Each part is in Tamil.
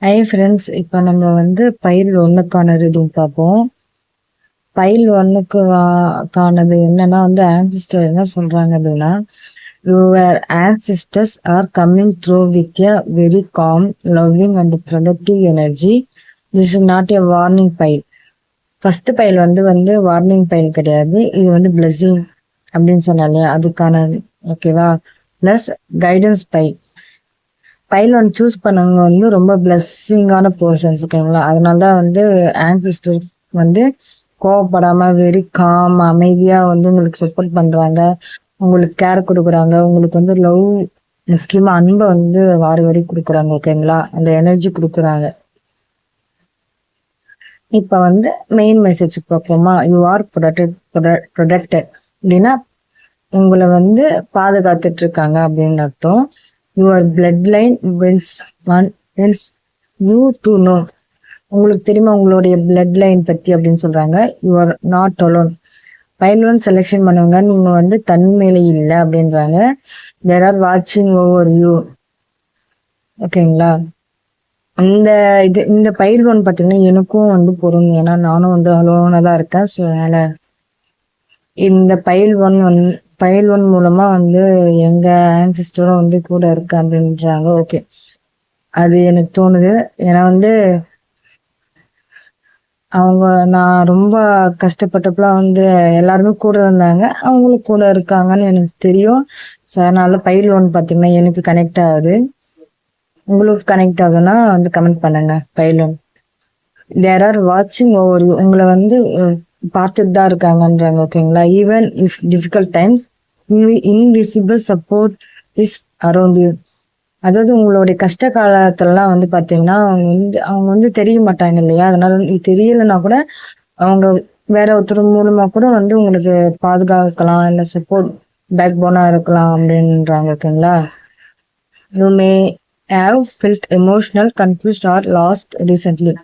ஹை ஃப்ரெண்ட்ஸ், இப்போ நம்ம வந்து பைல் ஒன்றுக்கான ரீடிங் பார்ப்போம். பைல் ஒன்றுக்கு கானது என்னன்னா வந்து ஆன்சிஸ்டர் என்ன சொல்றாங்க அப்படின்னா, your ancestors are coming through with a very com loving and productive energy. This is not a warning file. First file வந்து வார்னிங் பைல் கிடையாது, இது வந்து பிளெஸிங் அப்படின்னு சொன்னாலே அதுக்கான ஓகேவா. Plus guidance file. File one choose பண்ணவங்க வந்து ரொம்ப பிளஸ்ஸிங்கான பர்சன்ஸ், ஓகேங்களா. அதனால தான் வந்து ஆன்சிஸ்டர் வந்து கோவப்படாம வெரி காம் அமைதியா வந்து உங்களுக்கு சப்போர்ட் பண்றாங்க, உங்களுக்கு கேர் கொடுக்குறாங்க, உங்களுக்கு வந்து லவ், முக்கியமா அன்பை வந்து வாரி வாரி கொடுக்குறாங்க, ஓகேங்களா. அந்த எனர்ஜி கொடுக்குறாங்க. இப்ப வந்து மெயின் மெசேஜ் பார்ப்போமா. யூ ஆர் ப்ரொடெக்டட் அப்படின்னா உங்களை வந்து பாதுகாத்துட்டு இருக்காங்க அப்படின்னு அர்த்தம். Your blood line wills you to know. உங்களுக்கு தெரியுமா உங்களுடைய பிளட் லைன் பத்தி அப்படின்னு சொல்றாங்க. You are not alone. Pile selection பண்ணுவாங்க, நீங்க வந்து தன்மையில இல்லை அப்படின்றாங்க. தேர் ஆர் வாட்சிங் ஓவர் யூ, ஓகேங்களா. இந்த பைல் ஒன் பார்த்தீங்கன்னா எனக்கும் வந்து பொருள், ஏன்னா நானும் வந்து அலோனாக தான் இருக்கேன். ஸோ அதனால இந்த பைல் ஒன் மூலமா வந்து எங்க ஆன்சிஸ்டரும் வந்து கூட இருக்கு அப்படின்றாங்க. ஓகே, அது எனக்கு தோணுது. ஏன்னா வந்து அவங்க நான் ரொம்ப கஷ்டப்பட்டப்பெல்லாம் வந்து எல்லாருமே கூட இருந்தாங்க, அவங்களும் கூட இருக்காங்கன்னு எனக்கு தெரியும். ஸோ அதனால பைல் ஒன் பார்த்தீங்கன்னா எனக்கு கனெக்ட் ஆகுது. உங்களுக்கு கனெக்ட் ஆகுதுன்னா வந்து கமெண்ட் பண்ணுங்க. பைல் ஒன் தேர் ஆர் வாட்சிங் ஓவர் யூ, உங்களை வந்து பார்த்துட்டு தான் இருக்காங்கன்றாங்க, ஓகேங்களா. Even if difficult times invisible support is around you. அதாவது உங்களுடைய கஷ்ட காலத்துலலாம் வந்து பார்த்தீங்கன்னா அவங்க வந்து தெரிய மாட்டாங்க இல்லையா. அதனால தெரியலைன்னா கூட அவங்க வேற ஒருத்தர் மூலமா கூட வந்து உங்களுக்கு பாதுகாக்கலாம், இல்லை சப்போர்ட் பேக் போனா இருக்கலாம் அப்படின்றாங்க, ஓகேங்களா. You may have felt emotional confused or lost recently.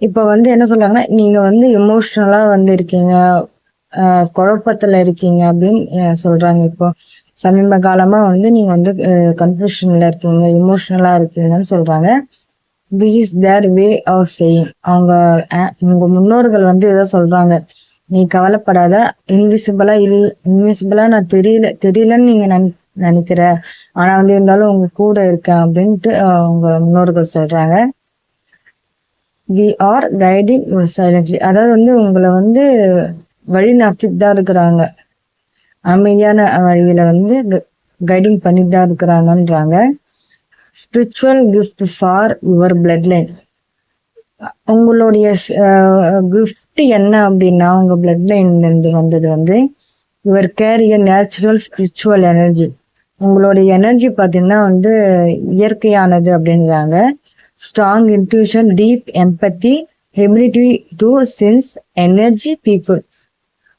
இப்போ வந்து என்ன சொல்றாங்கன்னா, நீங்க வந்து எமோஷ்னலா வந்து இருக்கீங்க, குழப்பத்துல இருக்கீங்க அப்படின்னு சொல்றாங்க. இப்போ சமீப காலமா வந்து நீங்க வந்து கன்ஃபியூஷன்ல இருக்கீங்க, எமோஷ்னலா இருக்கீங்கன்னு சொல்றாங்க. This is their way of saying. உங்க முன்னோர்கள் வந்து இதை சொல்றாங்க, நீ கவலைப்படாத, இன்விசிபிளா நான் தெரியலன்னு நீங்க நினைக்கிற, ஆனா வந்து இருந்தாலும் உங்க கூட இருக்கேன் அப்படின்ட்டு உங்க முன்னோர்கள் சொல்றாங்க. We are guiding your silently. அதாவது வந்து உங்களை வந்து வழி நடத்திட்டு தான் இருக்கிறாங்க, அமைதியான வழியில வந்து கைடிங் பண்ணிட்டு தான் இருக்கிறாங்கன்றாங்க. Spiritual gift for your blood line. உங்களுடைய கிஃப்ட் என்ன அப்படின்னா, உங்க பிளட் லைன்ல இருந்து வந்தது வந்து your carrier natural spiritual energy. உங்களுடைய எனர்ஜி பார்த்தீங்கன்னா வந்து இயற்கையானது அப்படின்றாங்க. Strong intuition, deep empathy, ability to sense energy people.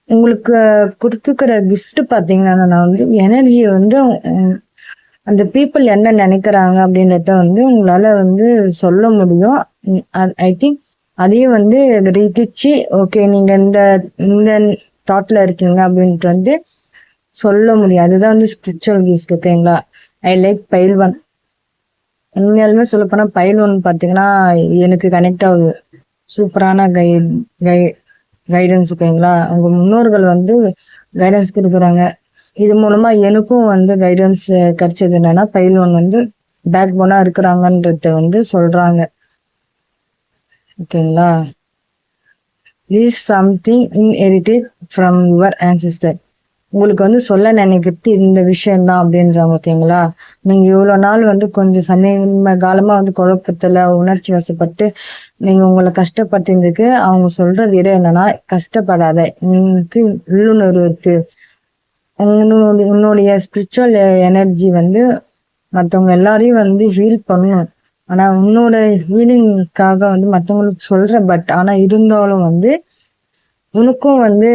உங்களுக்கு கொடுத்துக்கிற கிஃப்ட் பார்த்தீங்கன்னா நான் வந்து எனர்ஜியை வந்து அந்த பீப்புள் என்ன நினைக்கிறாங்க அப்படின்றத வந்து உங்களால வந்து சொல்ல முடியும். ஐ திங்க் அதையும் வந்து ரீதிச்சு, ஓகே நீங்க இந்த இந்த தாட்ல இருக்கீங்க அப்படின்ட்டு வந்து சொல்ல முடியும். அதுதான் வந்து ஸ்பிரிச்சுவல் கிஃப்ட், ஓகேங்களா. I like file one. உண்மையாலுமே சொல்லப்போனா பைல் ஒன் பார்த்தீங்கன்னா எனக்கு கனெக்ட் ஆகுது. சூப்பரான கைடன்ஸ், ஓகேங்களா. உங்க முன்னோர்கள் வந்து கைடன்ஸ் கொடுக்குறாங்க. இது மூலமா எனக்கும் வந்து கைடன்ஸ் கிடைச்சது என்னன்னா, பைல் ஒன் வந்து பேக் போனா இருக்கிறாங்கன்றத வந்து சொல்றாங்க, ஓகேங்களா. This something inherited from your ஆன்சிஸ்டர். உங்களுக்கு வந்து சொல்ல நினைக்கிறது இந்த விஷயம்தான் அப்படின்றாங்க, ஓகேங்களா. நீங்க இவ்வளவு நாள் வந்து கொஞ்சம் சமீப காலமா வந்து குழப்பத்துல உணர்ச்சி வசப்பட்டு நீங்க உங்களை கஷ்டப்பட்டிருந்துக்கு அவங்க சொல்ற விட என்னன்னா, கஷ்டப்படாத, உங்களுக்கு உள்ளுணர்வு இருக்கு, உன்னுடைய ஸ்பிரிச்சுவல் எனர்ஜி வந்து மற்றவங்க எல்லாரையும் வந்து ஹீல் பண்ணணும். ஆனா உன்னோட ஹீலிங்காக வந்து மற்றவங்களுக்கு சொல்ற, பட் ஆனா இருந்தாலும் வந்து உனக்கும் வந்து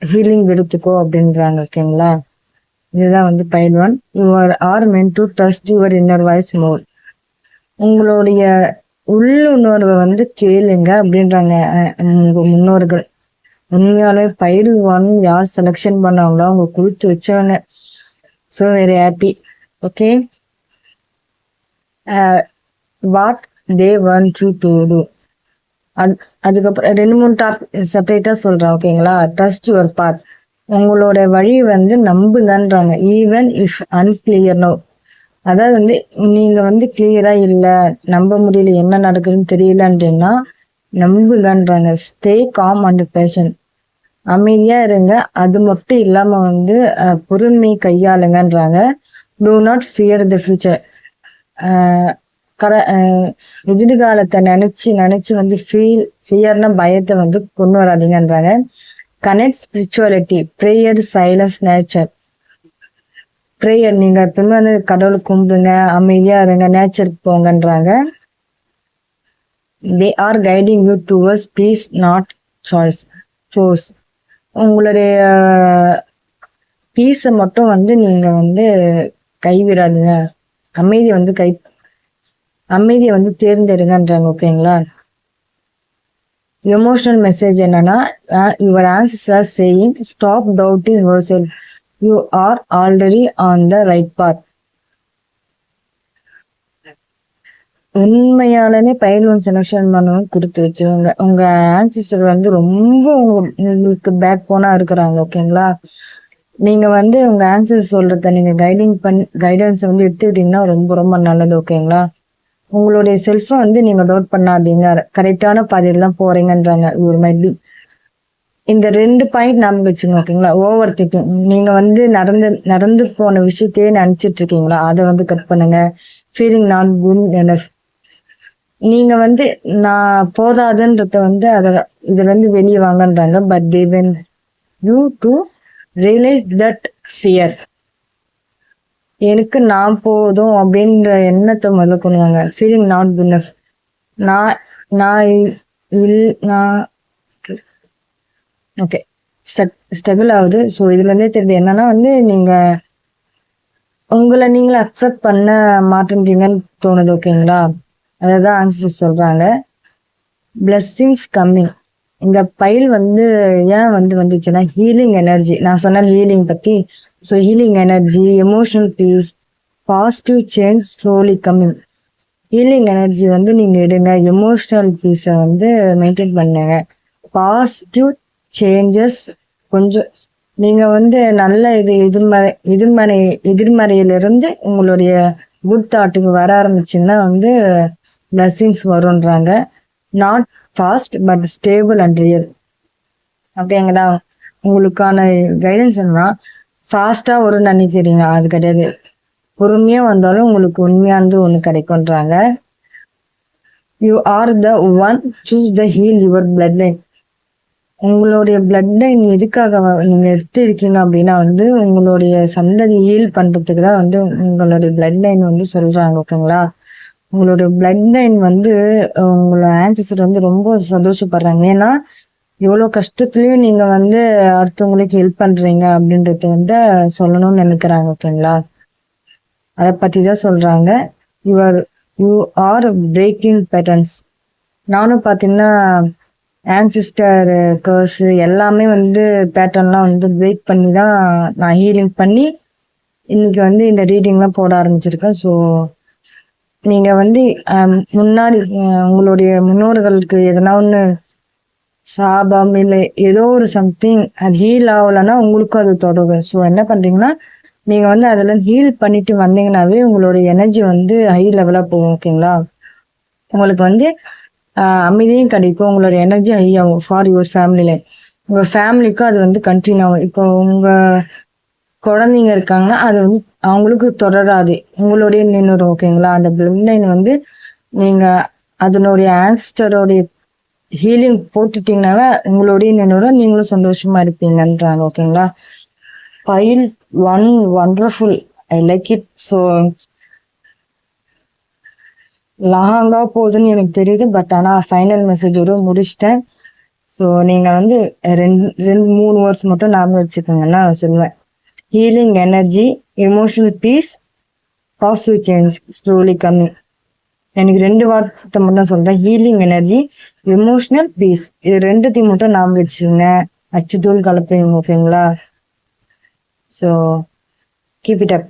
ஹீலிங் எடுத்துக்கோ அப்படின்றாங்க, ஓகேங்களா. இதுதான் வந்து பைல் ஒன். Your are meant to trust your inner voice more. உங்களுடைய உள்ளுணர்வை வந்து கேளுங்க அப்படின்றாங்க உங்க முன்னோர்கள். உண்மையாலே பைல் ஒன் யார் செலெக்ஷன் பண்ணாங்களோ அவங்க கொடுத்து வச்சவங்க. So very happy. Okay, what they want you to do. அதுக்கப்புறம் 2-3 டாபிக் செப்பரேட்டா சொல்றேன், ஓகேங்களா. ட்ரஸ்ட் யுவர் பாத், உங்களோட வழி வந்து நம்புங்கன்றாங்க. ஈவன் இஃப் அன்கிளியர் நோ, அதாவது வந்து நீங்க வந்து கிளியரா இல்ல, நம்ப முடியல, என்ன நடக்குதுன்னு தெரியலன்றீங்கன்னா நம்புங்கன்றாங்க. ஸ்டே காம் அண்ட் பேஷன், அமைதியா இருங்க, அது மட்டும் இல்லாம வந்து பொறுமை கையாளுங்கன்றாங்க. Do not fear the future, எதிர்காலத்தை நினைச்சு நினைச்சு வந்து ஃபியர்னா பயத்தை வந்து கொண்டு வராதீங்கன்றாங்க. Connect spirituality, prayer, silence, nature. Prayer, நீங்க எப்பவுமே வந்து கடவுளை கும்பிடுங்க, அமைதியா இருங்க, நேச்சருக்கு போங்கன்றாங்க. They are guiding you towards peace not source. உங்களுடைய பீஸை மட்டும் வந்து நீங்க வந்து கைவிடாதுங்க, அமைதியை வந்து தேர்ந்தெடுங்கன்றாங்க, ஓகேங்களா. எமோஷனல் மெசேஜ் என்னன்னா, your answers are saying stop doubting your self, you are already on the right path. உண்மையாலுமே பைல்வான் செலக்ஷன் பண்ணவும் கொடுத்து வச்சுருங்க. உங்க ஆன்சிஸ்டர் வந்து ரொம்ப உங்களுக்கு பேக் போனா இருக்கிறாங்க, ஓகேங்களா. நீங்க வந்து உங்க ஆன்சர் சொல்றத நீங்க கைடன்ஸ் வந்து எடுத்துக்கிட்டீங்கன்னா ரொம்ப ரொம்ப நல்லது, ஓகேங்களா. உங்களுடைய செல்ஃபை வந்து நீங்க டவுட் பண்ணாதீங்க, கரெக்டான பாதையில தான் போறீங்கன்றாங்க. ஒரு மைட் இந்த 2 பாயிண்ட் நமக்கு வச்சுங்க, ஓகேங்களா. ஓவர் திங்கிங், நீங்க வந்து நடந்து போன விஷயத்தையே நினைச்சிட்டு இருக்கீங்களா, அதை வந்து கட் பண்ணுங்க. ஃபீலிங் நாட் குட் எனஃப், நீங்க வந்து நான் போதாதுன்றத வந்து இதுல இருந்து வெளியே வாங்கன்றாங்க. But they when you to realise that fear, எனக்கு நான் போதும் அப்படின்ற எண்ணத்தை முதல்ல கொண்டு வாங்க. ஃபீலிங் நாட் குட் எனஃப், நான் ஓகே ஸ்ட்ரகிள் ஆகுது. ஸோ இதுல இருந்தே தெரியுது என்னன்னா வந்து நீங்க உங்களை நீங்களே அக்செப்ட் பண்ண மாட்டேன்றீங்கன்னு தோணுது, ஓகேங்களா. அதான் ஆன்சர் சொல்றாங்க. பிளெஸ்ஸிங்ஸ் கம்மிங், இந்த பைல் வந்து ஏன் வந்துச்சுன்னா ஹீலிங் எனர்ஜி, நான் சொன்ன ஹீலிங் பத்தி. So healing energy, emotional peace, positive change slowly coming. Healing energy வந்து நீங்க எடுங்க, எமோஷனல் பீஸை வந்து மெயின்டைன் பண்ணுங்க. பாசிட்டிவ் சேஞ்சஸ் கொஞ்சம் நீங்க வந்து நல்ல எதிர்மறையிலிருந்து உங்களுடைய குட் தாட்டுக்கு வர ஆரம்பிச்சிங்கன்னா வந்து பிளஸிங்ஸ் வரும்ன்றாங்க. Not fast but stable and real, ஓகேங்களா. உங்களுக்கான கைடன்ஸ் என்னன்னா, ஃபாஸ்டா வரும்னு நினைக்கிறீங்க, அது கிடையாது. பொறுமையா வந்தாலும் உங்களுக்கு உண்மையானது ஒண்ணு கிடைக்கும்ன்றாங்க. You are the one choose the heal your blood line, உங்களுடைய பிளட் லைன் எதுக்காக நீங்க எடுத்து இருக்கீங்க அப்படின்னா வந்து உங்களுடைய சந்ததி ஹீல் பண்றதுக்கு தான் வந்து உங்களுடைய பிளட் லைன் வந்து சொல்றாங்க, ஓகேங்களா. உங்களுடைய பிளட் லைன் வந்து உங்களோட ஆன்சஸ்டர் வந்து ரொம்ப சந்தோஷப்படுறாங்க. ஏன்னா எவ்வளவு கஷ்டத்துலயும் நீங்க வந்து அடுத்தவங்களுக்கு ஹெல்ப் பண்றீங்க அப்படின்றத வந்து சொல்லணும்னு நினைக்கிறாங்க, ஓகேங்களா. அதை பத்தி தான் சொல்றாங்க. யூ ஆர் பிரேக்கிங் பேட்டர்ன்ஸ், நானும் பாத்தீங்கன்னா ஆன்சிஸ்டர் கர்ஸ் எல்லாமே வந்து பேட்டர்ன்லாம் வந்து பிரேக் பண்ணி தான் நான் ஹீலிங் பண்ணி இன்னைக்கு வந்து இந்த ரீடிங்லாம் போட ஆரம்பிச்சிருக்கேன். ஸோ நீங்க வந்து முன்னாடி உங்களுடைய முன்னோர்களுக்கு எதனா ஒன்று சாபம் இல்லை ஏதோ ஒரு சம்திங் அது ஹீல் ஆகலைன்னா உங்களுக்கும் அது தொடரும். ஸோ என்ன பண்றீங்கன்னா நீங்க வந்து அதில் ஹீல் பண்ணிட்டு வந்தீங்கன்னாவே உங்களுடைய எனர்ஜி வந்து ஹை லெவலாக போகும், ஓகேங்களா. உங்களுக்கு வந்து அமைதியும் கிடைக்கும், உங்களோட எனர்ஜி ஹை ஆகும் ஃபார் யுவர் ஃபேமிலியில. உங்க ஃபேமிலிக்கும் அது வந்து கண்டினியூ ஆகும். இப்போ உங்க குழந்தைங்க இருக்காங்கன்னா அது வந்து அவங்களுக்கு தொடராது, உங்களுடைய நின்றுடும், ஓகேங்களா. அந்த பிளட் லைன் வந்து நீங்க அதனுடைய ஆன்ஸ்டரோடைய ஹீலிங் போட்டுட்டீங்கன்னாவே உங்களுடைய நின்றுடும், நீங்களும் சந்தோஷமா இருப்பீங்கன்றாங்க, ஓகேங்களா. File 1 wonderful, I like it. So லாங்கா போகுதுன்னு எனக்கு தெரியுது, பட் ஆனால் ஃபைனல் மெசேஜோட முடிச்சிட்டேன். ஸோ நீங்கள் வந்து 2-3 வேர்ட்ஸ் மட்டும் ஞாபகம் வச்சுக்கோங்கன்னா சொல்லுவேன். Healing energy, emotional peace, positive change slowly coming. எனக்கு 2 வார்த்தை மட்டும் தான் சொல்கிறேன். ஹீலிங் எனர்ஜி, எமோஷனல் பீஸ், இது 2த்தையும் மட்டும் ஞாபகம் வச்சுக்கோங்க. அச்சு தூள் கலப்பீங்க, ஓகேங்களா. So keep it up.